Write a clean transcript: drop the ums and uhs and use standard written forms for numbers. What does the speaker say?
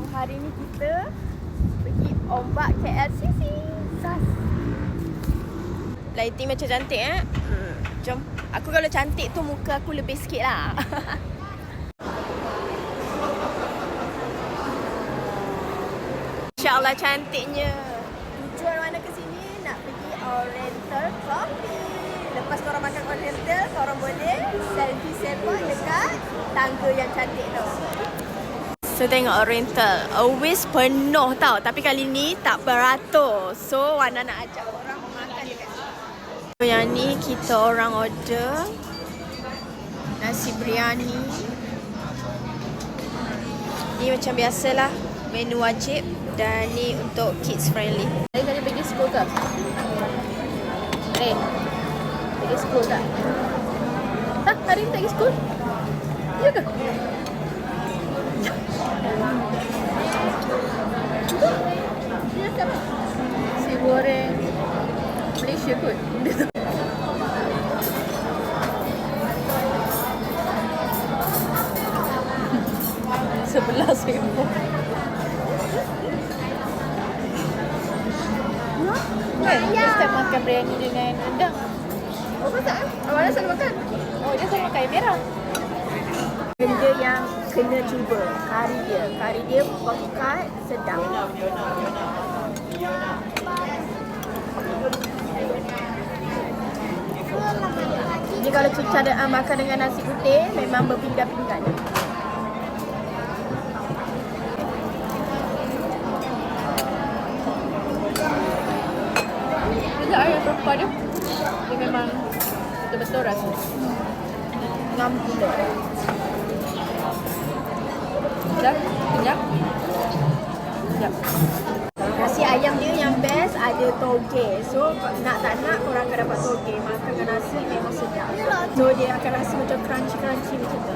hari ni kita pergi ombak KLCC. Sas. Lighting macam cantik Jom. Aku kalau cantik tu muka aku lebih sikit lah. InsyaAllah cantiknya. Tujuan mana ke sini? Nak pergi Oriental Coffee. Lepas korang makan Oriental, korang boleh selfie sepak dekat tangga yang cantik tu. So tengok Oriental, always penuh tau. Tapi kali ni tak beratur. So Wana nak ajak orang makan dekat sini. So yang ni kita orang order nasi biryani. Ni macam biasalah, menu wajib. Dan ni untuk kids friendly. Tadi pergi school ke? Pergi school tak? Hari ni tak pergi school? Ya ke? Dia siapa? Si goreng Malaysia kot. RM11,000. Kan? Dia start makan biryani dengan rendang. Oh, pasal? Awalnya selalu makan? Oh, dia selalu makan yang merah. Benda yang kena cuba, kari dia. Kari dia pekat, sedap. Jadi kalau cara makan dengan nasi putih, memang berpinggan-pinggan. Ayam perempuan dia memang betul-betul rasa ngam gula. Sekejap. Nasi ayam dia yang best ada toge. So nak tak nak korang akan dapat toge. Makan dengan nasi memang sedap. So dia akan rasa macam crunchy macam tu.